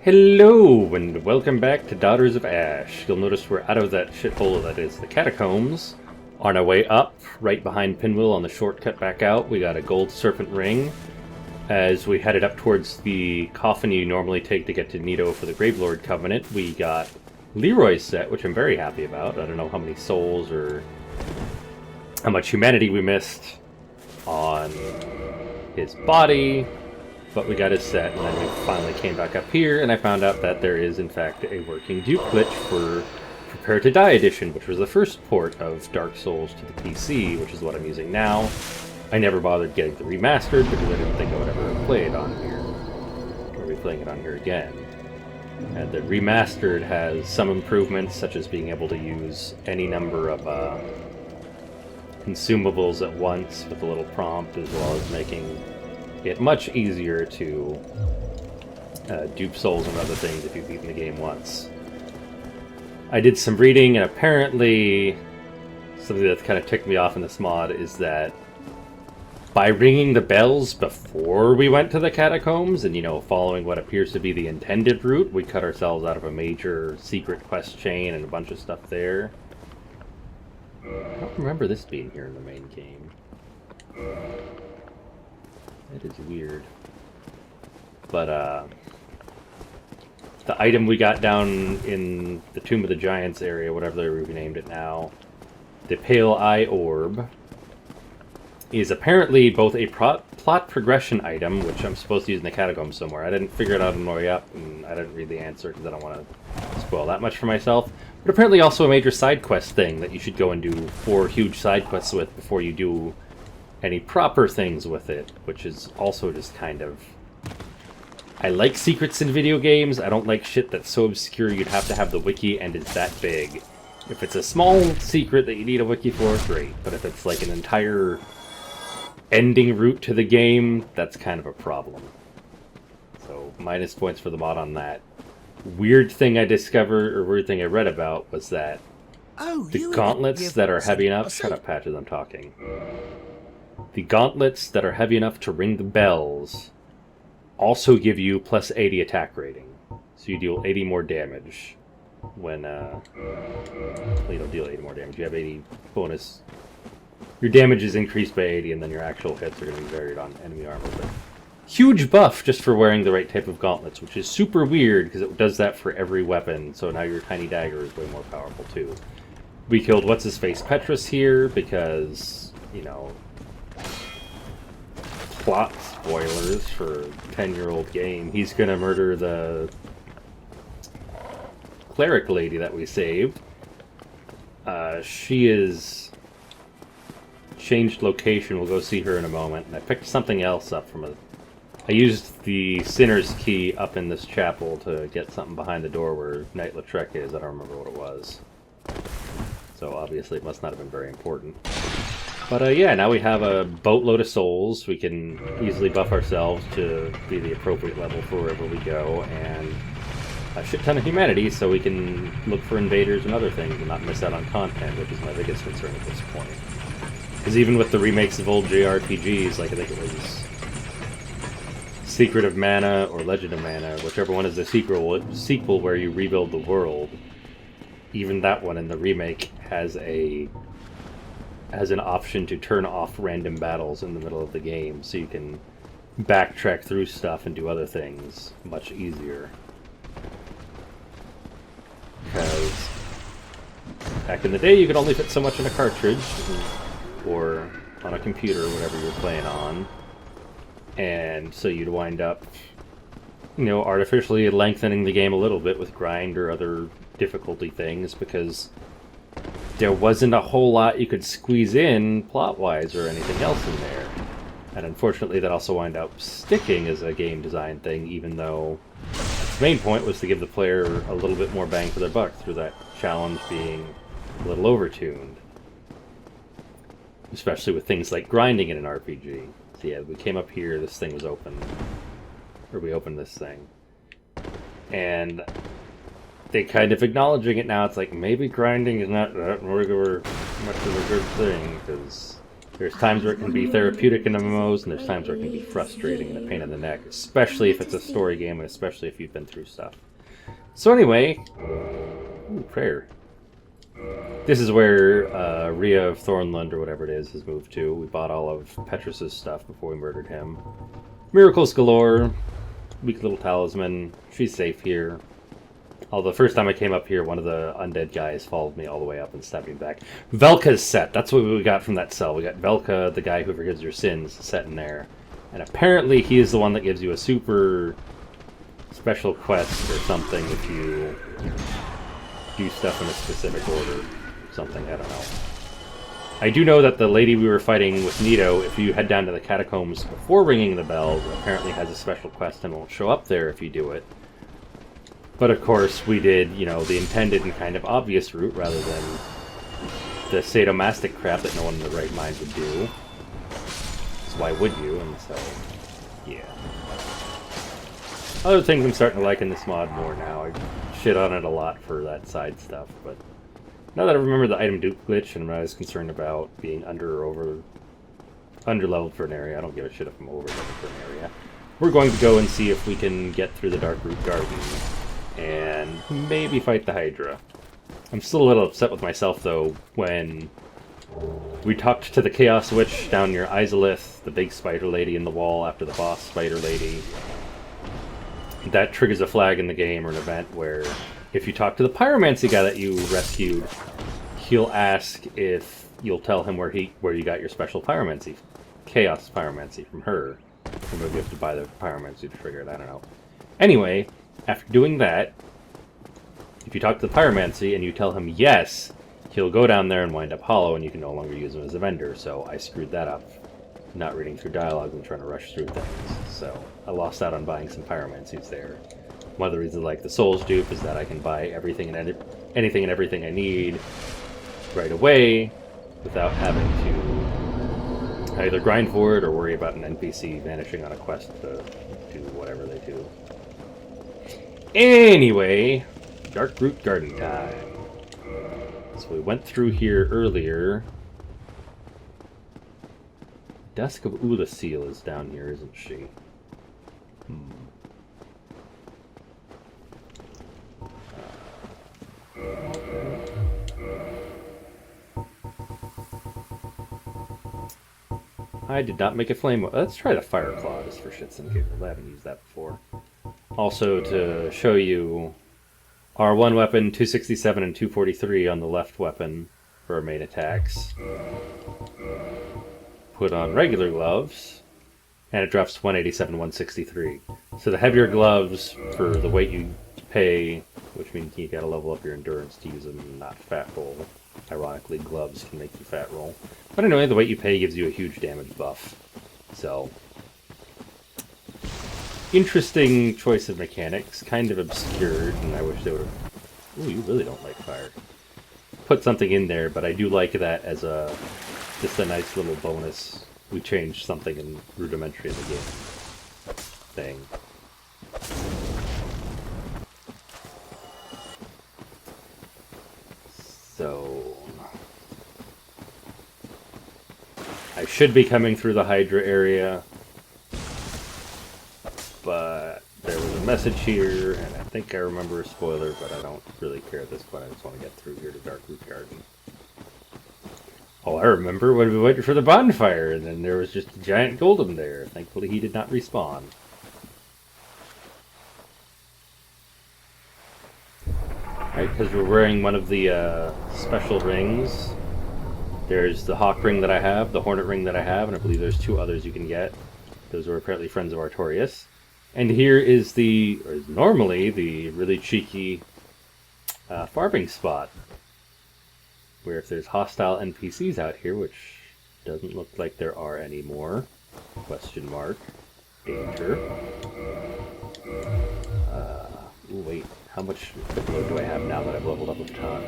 Hello, and welcome back to Daughters of Ash. You'll notice we're out of that shithole that is the catacombs. On our way up, right behind Pinwheel on the shortcut back out, we got a gold serpent ring. As we headed up towards the coffin you normally take to get to Nito for the Gravelord Covenant, we got Leroy's set, which I'm very happy about. I don't know how many souls or how much humanity we missed on his body, but we got his set, and then we finally came back up here, and I found out that there is, in fact, a working dupe glitch for Prepare to Die Edition, which was the first port of Dark Souls to the PC, which is what I'm using now. I never bothered getting the remastered, because I didn't think I would ever play it on here, or be playing it on here again. And the remastered has some improvements, such as being able to use any number of consumables at once with a little prompt, as well as making it much easier to dupe souls and other things if you've beaten the game once. I did some reading, and apparently something that kind of ticked me off in this mod is that by ringing the bells before we went to the catacombs, and, following what appears to be the intended route, we cut ourselves out of a major secret quest chain and a bunch of stuff there. I don't remember this being here in the main game. That is weird. But, the item we got down in the Tomb of the Giants area, whatever they renamed it now, the Pale Eye Orb, is apparently both a plot progression item, which I'm supposed to use in the catacombs somewhere. I didn't figure it out on the way up, and I didn't read the answer because I don't want to spoil that much for myself. But apparently also a major side quest thing that you should go and do 4 huge side quests with before you do any proper things with it, which is also just kind of... I like secrets in video games. I don't like shit that's so obscure you'd have to have the wiki and is that big. If it's a small secret that you need a wiki for, great. But if it's like an entire ending route to the game, that's kind of a problem. So, minus points for the mod on that. Weird thing I discovered, or weird thing I read about, was that the gauntlets that are heavy enough... Shut up, Patches, I'm talking. The gauntlets that are heavy enough to ring the bells also give you plus 80 attack rating. So you deal 80 more damage when, well, you don't deal 80 more damage. You have 80 bonus. Your damage is increased by 80, and then your actual hits are going to be varied on enemy armor. But huge buff just for wearing the right type of gauntlets, which is super weird because it does that for every weapon. So now your tiny dagger is way more powerful too. We killed what's-his-face Petrus here because, plot spoilers for a 10-year-old game. He's gonna murder the cleric lady that we saved. She is changed location. We'll go see her in a moment. And I picked something else up from I used the Sinner's Key up in this chapel to get something behind the door where Knight Lautrec is. I don't remember what it was. So obviously it must not have been very important. But yeah, now we have a boatload of souls. We can easily buff ourselves to be the appropriate level for wherever we go, and a shit ton of humanity so we can look for invaders and other things and not miss out on content, which is my biggest concern at this point. Because even with the remakes of old JRPGs, like I think it was Secret of Mana or Legend of Mana, whichever one is the sequel where you rebuild the world, even that one in the remake has an option to turn off random battles in the middle of the game, so you can backtrack through stuff and do other things much easier. Because back in the day, you could only fit so much in a cartridge, or on a computer, whatever you're playing on, and so you'd wind up, artificially lengthening the game a little bit with grind or other difficulty things, because there wasn't a whole lot you could squeeze in plot-wise or anything else in there. And unfortunately that also wound up sticking as a game design thing, even though its main point was to give the player a little bit more bang for their buck through that challenge being a little overtuned. Especially with things like grinding in an RPG. So yeah, we came up here, this thing was open. Or we opened this thing. And they kind of acknowledging it now. It's like, maybe grinding is not that much of a good thing, because There's times where it can be therapeutic in MMOs, and there's times where it can be frustrating and a pain in the neck, especially if it's a story game, and especially if you've been through stuff. So anyway, ooh, prayer. This is where Rhea of Thornlund, or whatever it is, has moved to. We bought all of Petrus's stuff before we murdered him. Miracles galore, weak little talisman. She's safe here. Although the first time I came up here, one of the undead guys followed me all the way up and stabbed me back. Velka's set. That's what we got from that cell. We got Velka, the guy who forgives your sins, set in there. And apparently he is the one that gives you a super special quest or something if you do stuff in a specific order. Something, I don't know. I do know that the lady we were fighting with Nito, if you head down to the catacombs before ringing the bell, apparently has a special quest and won't show up there if you do it. But of course, we did, you know, the intended and kind of obvious route rather than the sadomastic crap that no one in the right mind would do. So why would you? And so, yeah. Other things I'm starting to like in this mod more now. I shit on it a lot for that side stuff, but now that I remember the item dupe glitch and I'm not as concerned about being under leveled for an area, I don't give a shit if I'm over leveled for an area. We're going to go and see if we can get through the Darkroot Garden and maybe fight the Hydra. I'm still a little upset with myself, though, when we talked to the Chaos Witch down near Izalith, the big spider lady in the wall after the boss spider lady. That triggers a flag in the game or an event where if you talk to the pyromancy guy that you rescued, he'll ask if you'll tell him where you got your special pyromancy, Chaos pyromancy from her. Or maybe you have to buy the pyromancy to trigger it, I don't know. Anyway, after doing that, if you talk to the pyromancy and you tell him yes, he'll go down there and wind up hollow and you can no longer use him as a vendor, so I screwed that up. Not reading through dialogue and trying to rush through things, so I lost out on buying some pyromancies there. One of the reasons I like the Souls dupe is that I can buy everything and anything and everything I need right away without having to either grind for it or worry about an NPC vanishing on a quest to do whatever they do. Anyway, Darkroot Garden time. So we went through here earlier. Dusk of Ulasil is down here, isn't she? I did not make a flame. Let's try the Fire Claw just for shits and giggles. I haven't used that before. Also, to show you our one weapon, 267 and 243 on the left weapon for our main attacks. Put on regular gloves, and it drops 187, 163. So the heavier gloves for the weight you pay, which means you gotta level up your endurance to use them, not fat roll. Ironically, gloves can make you fat roll. But anyway, the weight you pay gives you a huge damage buff. So, interesting choice of mechanics, kind of obscured, and I wish they would have... Ooh, you really don't like fire. Put something in there, but I do like that as just a nice little bonus. We changed something in rudimentary of the game thing. So I should be coming through the Hydra area, but there was a message here, and I think I remember a spoiler, but I don't really care at this point. I just want to get through here to Darkroot Garden. Oh, I remember when we went for the bonfire, and then there was just a giant golem there. Thankfully, he did not respawn. Right, because we're wearing one of the special rings. There's the Hawk ring that I have, the Hornet ring that I have, and I believe there's two others you can get. Those are apparently friends of Artorias. And here is normally the really cheeky farming spot, where if there's hostile NPCs out here, which doesn't look like there are anymore, question mark, danger. Ooh, wait, how much quick load do I have now that I've leveled up a ton?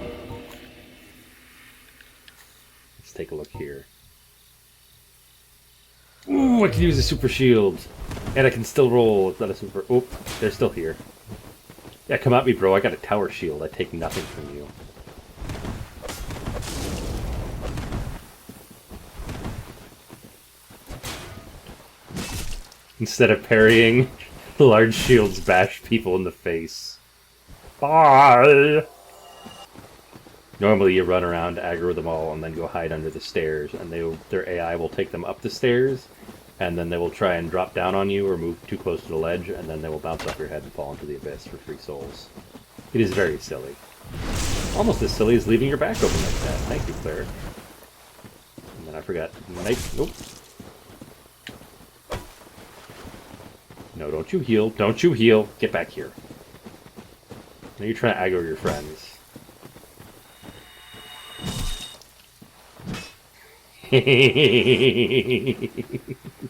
Let's take a look here. Ooh, I can use a super shield. And I can still roll. It's not a super... Oh, they're still here. Yeah, come at me, bro. I got a tower shield. I take nothing from you. Instead of parrying, large shields bash people in the face. Bye! Normally you run around, aggro them all, and then go hide under the stairs, and their AI will take them up the stairs, and then they will try and drop down on you or move too close to the ledge, and then they will bounce off your head and fall into the abyss for free souls. It is very silly. Almost as silly as leaving your back open like that. Thank you, Claire. And then I forgot to make... Nope. No, don't you heal. Don't you heal. Get back here. Now you're trying to aggro your friends.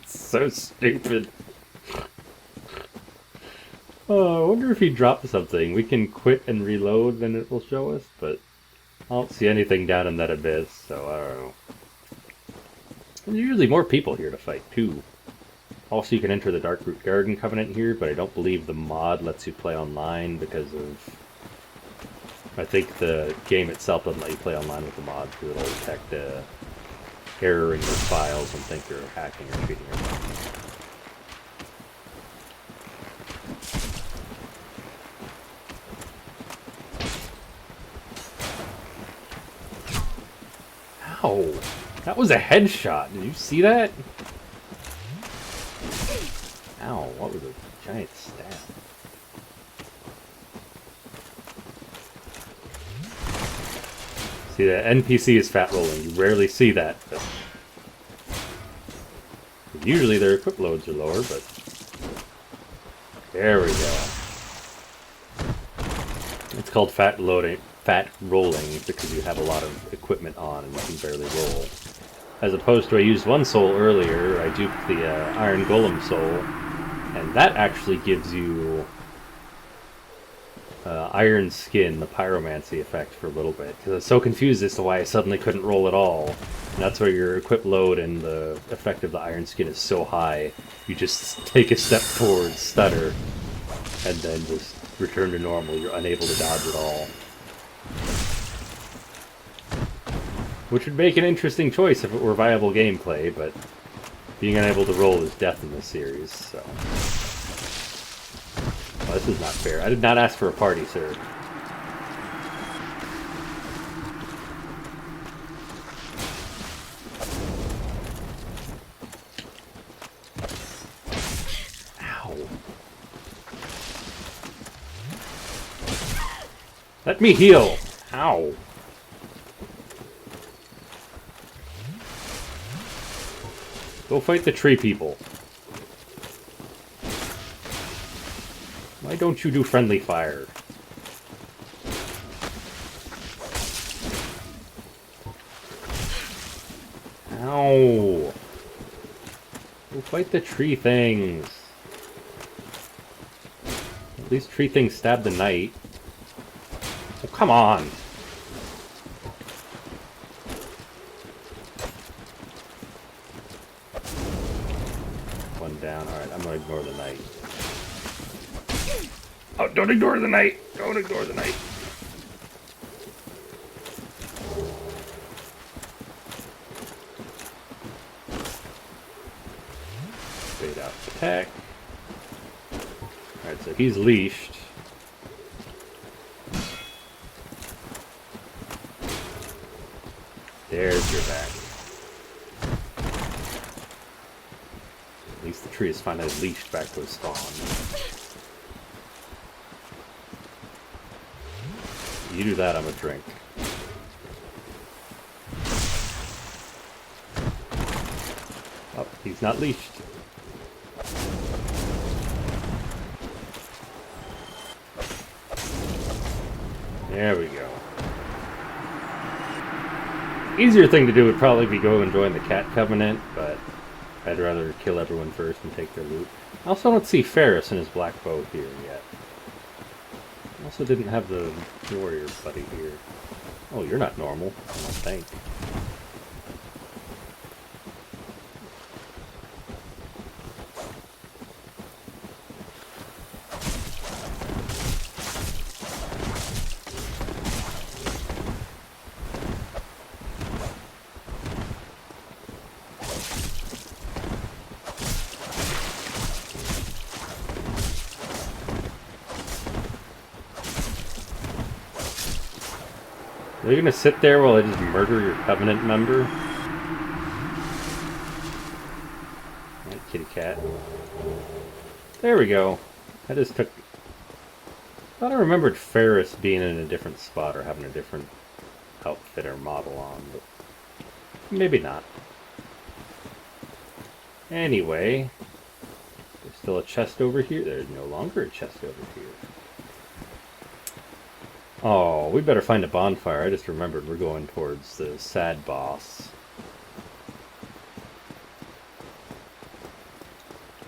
It's so stupid. Oh, I wonder if he dropped something. We can quit and reload, then it will show us, but I don't see anything down in that abyss, so I don't know. There's usually more people here to fight, too. Also, you can enter the Darkroot Garden Covenant here, but I don't believe the mod lets you play online because of... I think the game itself doesn't let you play online with the mod, because it'll detect error in your files and think you're hacking or cheating or something. Ow! That was a headshot. Did you see that? Ow, what was a giant stab? See, that NPC is fat rolling. You rarely see that, but usually their equip loads are lower, but there we go. It's called fat rolling because you have a lot of equipment on and you can barely roll. As opposed to I used one soul earlier, I duped the Iron Golem soul, and that actually gives you Iron Skin, the pyromancy effect for a little bit. Because I was so confused as to why I suddenly couldn't roll at all. And that's where your equip load and the effect of the Iron Skin is so high, you just take a step forward, stutter, and then just return to normal. You're unable to dodge at all. Which would make an interesting choice if it were viable gameplay, but being unable to roll is death in this series, so... Oh, this is not fair. I did not ask for a party, sir. Ow. Let me heal! Ow. Go fight the tree people. Why don't you do friendly fire? Ow! Go fight the tree things. At least tree things stab the knight. Oh, come on! One down. Alright, I'm gonna ignore the knight. Oh, don't ignore the knight! Don't ignore the knight! Fade out attack. Alright, so he's leashed. There's your back. At least the tree is finally leashed back to its spawn. You do that, I'm a drink. Oh, he's not leashed. There we go. Easier thing to do would probably be go and join the Cat Covenant, but I'd rather kill everyone first and take their loot. I also don't see Ferris and his black bow here yet. Also didn't have the warrior buddy here. Oh, you're not normal, I don't think. Are you gonna sit there while I just murder your Covenant member? Right, kitty cat. There we go. I just took... I thought I remembered Ferris being in a different spot or having a different outfit or model on, but maybe not. Anyway, there's still a chest over here. There's no longer a chest over here. Oh, we better find a bonfire. I just remembered we're going towards the sad boss.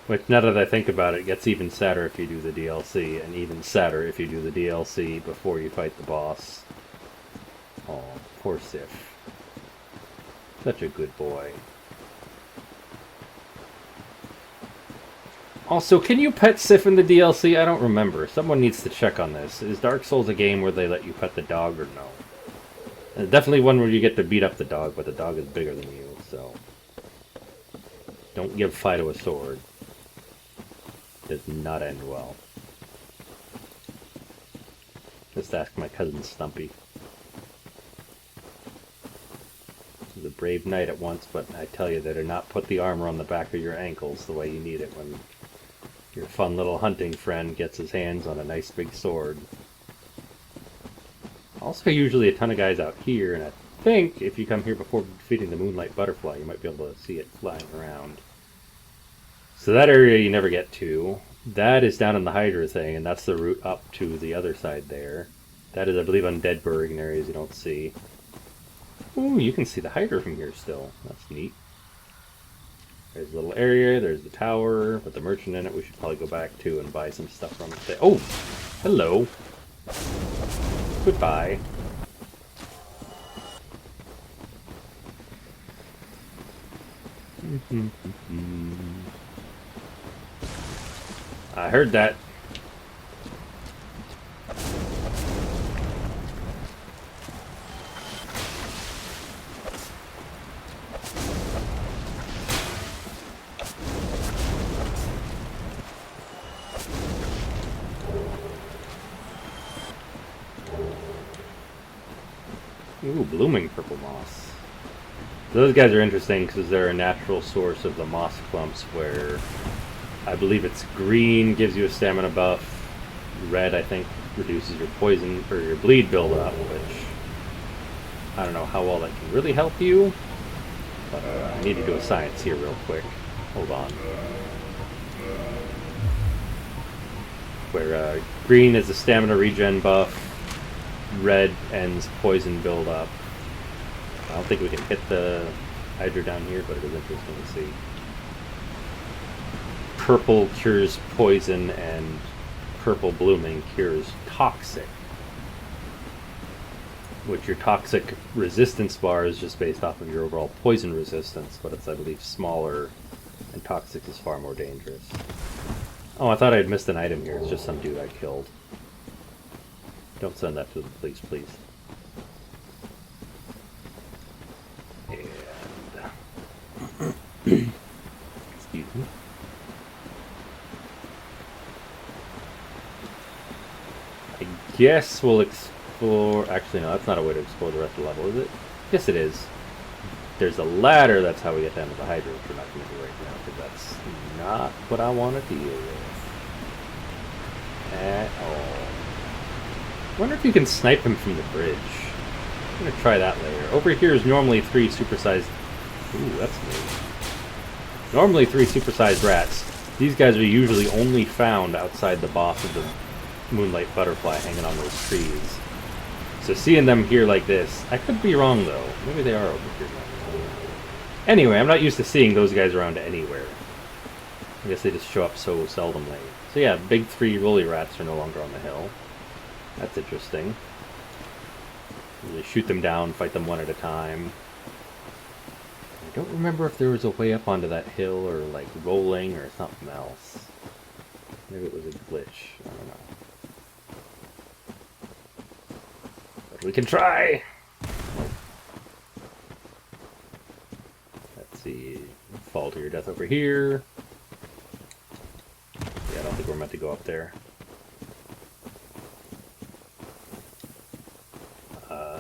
Which, now that I think about it, gets even sadder if you do the DLC, and even sadder if you do the DLC before you fight the boss. Oh, poor Sif. Such a good boy. Also, can you pet Sif in the DLC? I don't remember. Someone needs to check on this. Is Dark Souls a game where they let you pet the dog or no? And definitely one where you get to beat up the dog, but the dog is bigger than you, so... Don't give Fido a sword. Does not end well. Just ask my cousin Stumpy. He's a brave knight at once, but I tell you, they do not put the armor on the back of your ankles the way you need it when your fun little hunting friend gets his hands on a nice big sword. Also, usually a ton of guys out here, and I think if you come here before defeating the Moonlight Butterfly, you might be able to see it flying around. So that area you never get to. That is down in the Hydra thing, and that's the route up to the other side there. That is, I believe, on Deadburg in areas you don't see. Ooh, you can see the Hydra from here still. That's neat. There's a little area, there's the tower, with the merchant in it we should probably go back to and buy some stuff from it. Oh! Hello! Goodbye. I heard that. Ooh, blooming purple moss. Those guys are interesting because they're a natural source of the moss clumps where I believe it's green gives you a stamina buff, red I think reduces your poison or your bleed buildup, which I don't know how well that can really help you, but I need to do a science here real quick. Hold on. Where green is a stamina regen buff, red ends poison buildup. I don't think we can hit the Hydra down here, but it is interesting to see. Purple cures poison, and purple blooming cures toxic. Which your toxic resistance bar is just based off of your overall poison resistance, but it's, I believe, smaller, and toxic is far more dangerous. Oh, I thought I had missed an item here. It's just some dude I killed. Don't send that to the police, please. And... excuse me. I guess we'll explore... Actually, no, that's not a way to explore the rest of the level, is it? Yes, it is. There's a ladder, that's how we get down to the Hydra, which we're not going to do right now, because that's not what I want to deal with. At all. I wonder if you can snipe him from the bridge. I'm going to try that later. Over here is normally 3 supersized... Ooh, that's neat. Normally 3 supersized rats. These guys are usually only found outside the boss of the Moonlight Butterfly hanging on those trees. So seeing them here like this, I could be wrong though. Maybe they are over here. Anyway, I'm not used to seeing those guys around anywhere. I guess they just show up so seldomly. So yeah, big 3 rolly rats are no longer on the hill. That's interesting. You shoot them down, fight them one at a time. I don't remember if there was a way up onto that hill or like rolling or something else. Maybe it was a glitch. I don't know. But we can try! Let's see. Fall to your death over here. Yeah, I don't think we're meant to go up there.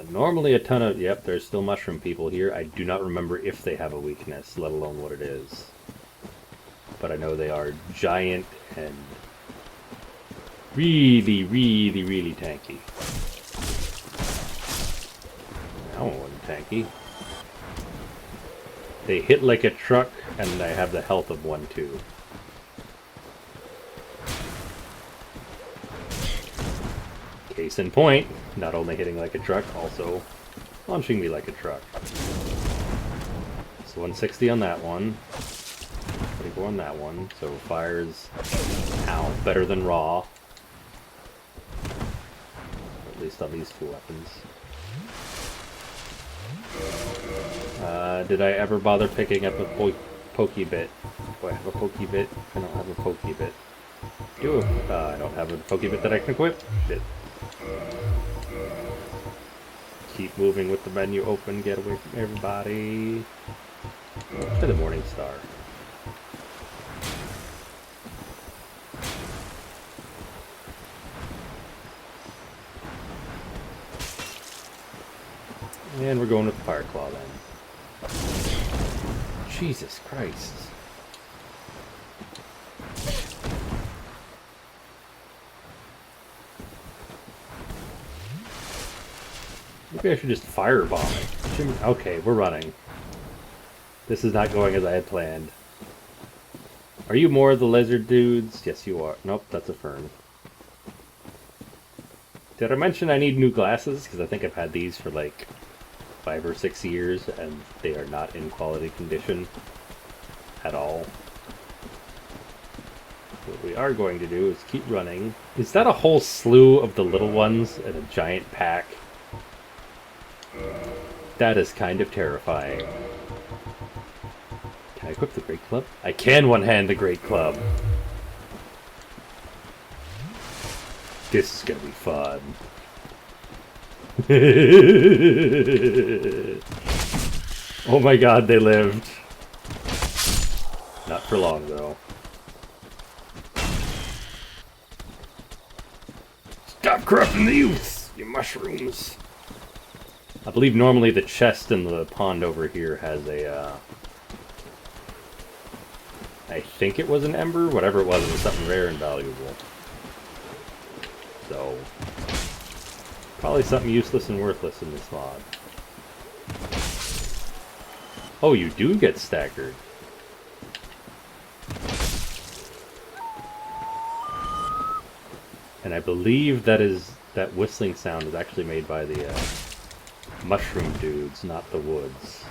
Normally a ton of... Yep, there's still mushroom people here. I do not remember if they have a weakness, let alone what it is. But I know they are giant and really, really, really tanky. That one wasn't tanky. They hit like a truck, and I have the health of one, too. Case in point, not only hitting like a truck, also launching me like a truck. So 160 on that one. 24 on that one. So fires, ow, better than raw. At least on these two weapons. Did I ever bother picking up a pokey bit? Do I have a pokey bit? I don't have a pokey bit. I don't have a pokey bit that I can equip. Shit. Keep moving with the menu open, get away from everybody. Let's try the Morning Star. And we're going with the Fire Claw then. Jesus Christ. Maybe I should just firebomb it. Okay, we're running. This is not going as I had planned. Are you more of the lizard dudes? Yes, you are. Nope, that's a fern. Did I mention I need new glasses? Because I think I've had these for like 5 or 6 years, and they are not in quality condition at all. What we are going to do is keep running. Is that a whole slew of the little ones in a giant pack? That is kind of terrifying. Can I equip the Great Club? I can one-hand the Great Club. This is gonna be fun. Oh my god, they lived. Not for long, though. Stop corrupting the youth, you mushrooms! I believe normally the chest in the pond over here has a, I think it was an ember? Whatever it was something rare and valuable. So, probably something useless and worthless in this mod. Oh, you do get staggered. And I believe that whistling sound is actually made by the mushroom dudes, not the woods.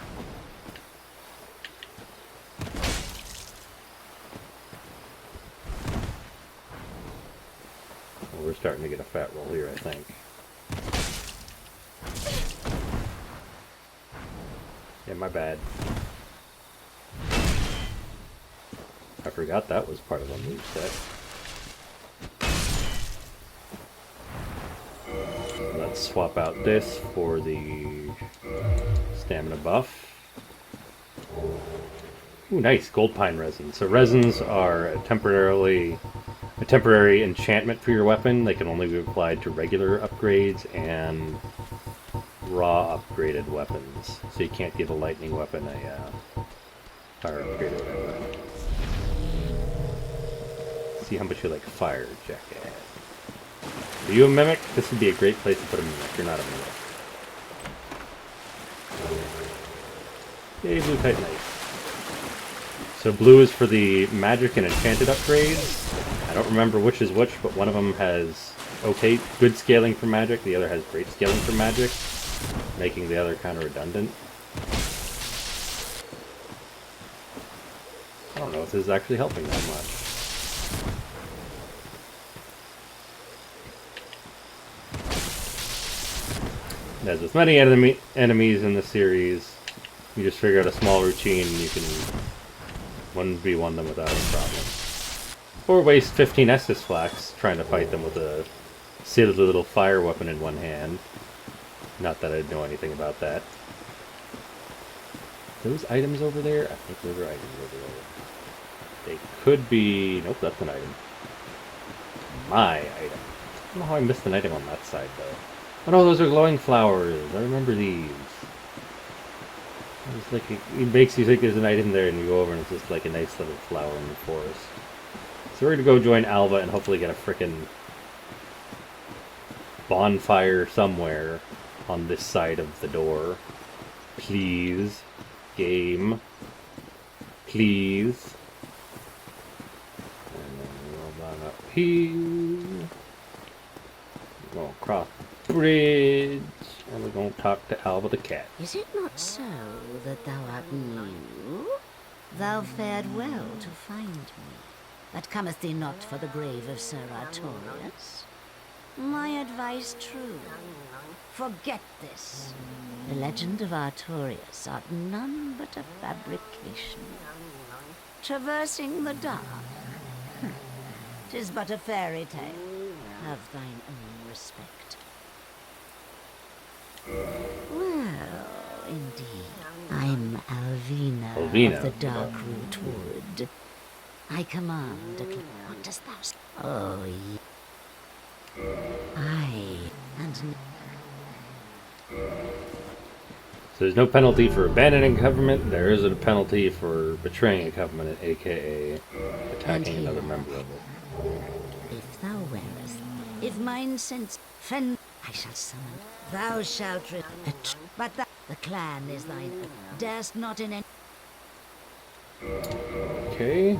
Well, we're starting to get a fat roll here, I think. Yeah, my bad. I forgot that was part of the moveset. Let's swap out this for the stamina buff. Ooh, nice, gold pine resin. So resins are a temporary enchantment for your weapon. They can only be applied to regular upgrades and raw upgraded weapons. So you can't give a lightning weapon a fire upgrade or whatever. See how much you like fire, jackass. Are you a mimic? This would be a great place to put a mimic. You're not a mimic. Yay, blue tight knife. So blue is for the magic and enchanted upgrades. I don't remember which is which, but one of them has good scaling for magic, the other has great scaling for magic, making the other kind of redundant. I don't know if this is actually helping that much. As with many enemies in the series, you just figure out a small routine and you can 1v1 them without a problem. Or waste 15 Estus Flax trying to fight them with a silly little fire weapon in one hand. Not that I'd know anything about that. Those items over there? I think those are items over there. They could be... Nope, that's an item. My item. I don't know how I missed an item on that side, though. Oh no, those are glowing flowers. I remember these. It's like it makes you think there's an item there, and you go over and it's just like a nice little flower in the forest. So we're gonna go join Alva and hopefully get a frickin' bonfire somewhere on this side of the door. Please. Game. Please. And then we'll run up here. We're gonna cross the bridge. And we're gonna talk to Alva the cat. Is it not so that thou art new? Thou fared well to find me. But cometh thee not for the grave of Sir Artorius? My advice true. Forget this. The legend of Artorius art none but a fabrication. Traversing the dark. 'Tis but a fairy tale. Have thine own respect. Well, indeed. I'm Alvina, Alvina. of the Darkroot Wood. I command a what dost thou say? Oh, I and So there's no penalty for abandoning government. There is a penalty for betraying a covenant, aka attacking another member of it. if thou wearest, if mine sense fen, I shall summon. Thou shalt but the clan is thine. Darest not in any. Okay.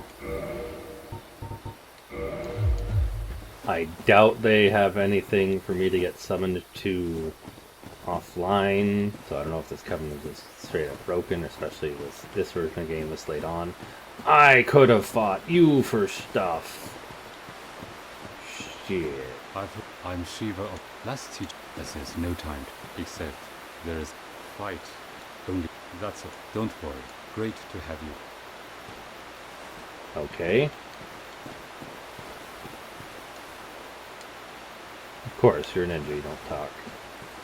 I doubt they have anything for me to get summoned to offline, so I don't know if this covenant is straight up broken, especially with this version of the game this late on. I could have fought you for stuff. Shit. I'm Shiva of last teach. There's no time, except there is fight. Only that's all. Don't worry. Great to have you. Okay. Of course, you're a ninja, you don't talk.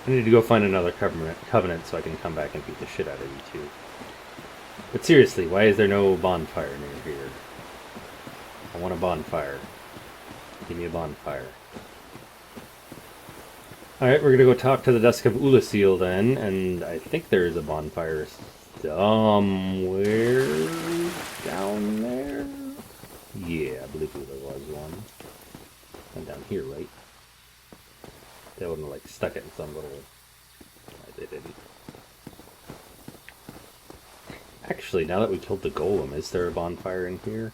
I need to go find another covenant so I can come back and beat the shit out of you two. But seriously, why is there no bonfire near here? I want a bonfire. Give me a bonfire. Alright, we're gonna go talk to the Dusk of Ulasil then, and I think there is a bonfire somewhere down there. Yeah, I believe there was one. And down here, right? They wouldn't have, like, stuck it in some little... They didn't. Actually, now that we killed the golem, is there a bonfire in here?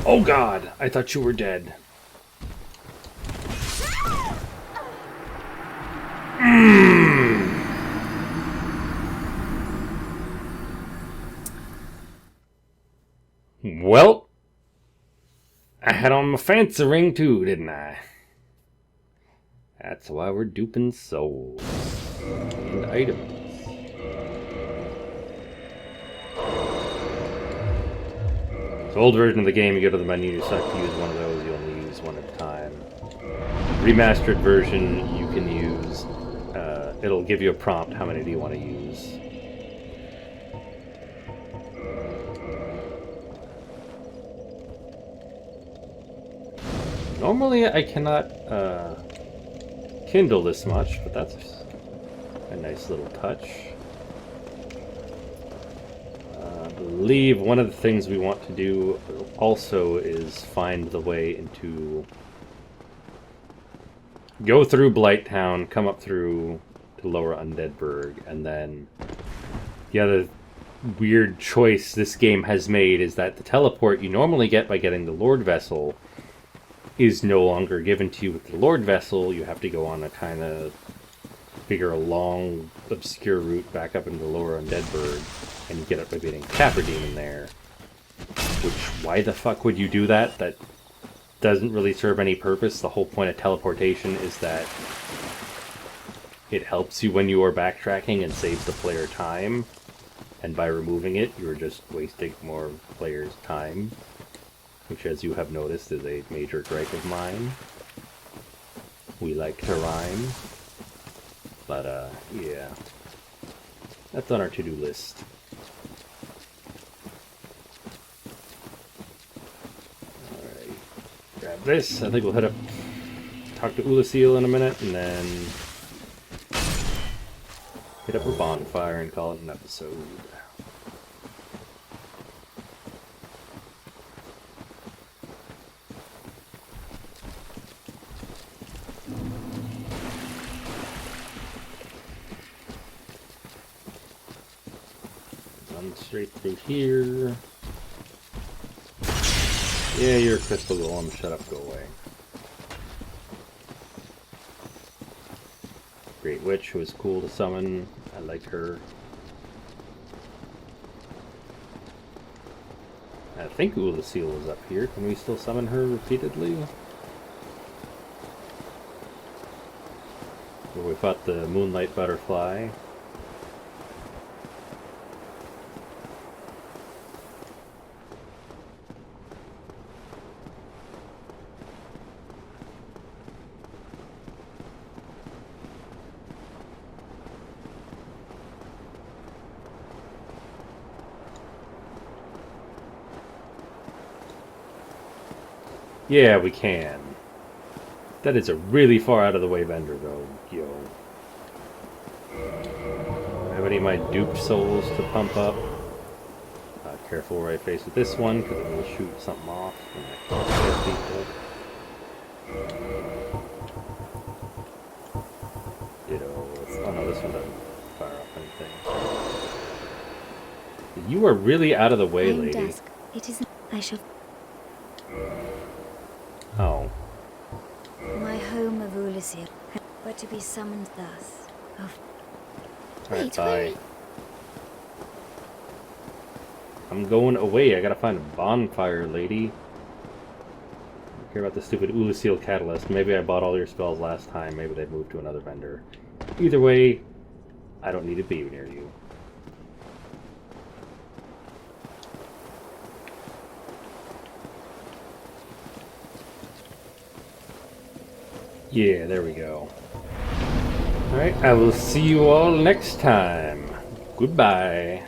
Oh god! I thought you were dead. Well, I had on my fancy ring too, didn't I? That's why we're duping souls and items. So old version of the game, you go to the menu, you select to use one of those, you only use one at a time. Remastered version, you can use, it'll give you a prompt, how many do you want to use. Normally I cannot kindle this much, but that's a nice little touch. I believe one of the things we want to do also is find the way into... Go through Blighttown, come up through to Lower Undeadburg, and then the other weird choice this game has made is that the teleport you normally get by getting the Lord Vessel is no longer given to you with the Lord Vessel. You have to go on a kind of figure a long, obscure route back up into the Lower Undeadburg, and you get up by beating Capper Demon there. Which, why the fuck would you do that? That doesn't really serve any purpose. The whole point of teleportation is that it helps you when you are backtracking and saves the player time. And by removing it, you're just wasting more players' time. Which, as you have noticed, is a major gripe of mine. We like to rhyme. But, yeah. That's on our to-do list. Alright. Grab this. I think we'll head up talk to Ulasil in a minute, and then hit up a bonfire and call it an episode. Run straight through here. Yeah, you're a crystal golem. Shut up, go away. Great Witch was cool to summon. I liked her. I think Ulasil was up here. Can we still summon her repeatedly? Where we fought the Moonlight Butterfly. Yeah, we can. That is a really far out of the way vendor, though, yo. Have any of my duped souls to pump up? Careful right face with this one, because it will shoot something off when I cross people. Ditto. Oh no, this one doesn't fire off anything. You are really out of the way, lady. Dusk. It is. I shall. Oh. My home of Ulasil, but to be summoned thus. Oh, Alright, bye. I'm going away. I gotta find a bonfire, lady. I don't care about the stupid Ulasil catalyst. Maybe I bought all your spells last time. Maybe they moved to another vendor. Either way, I don't need to be near you. Yeah, there we go. Alright, I will see you all next time. Goodbye.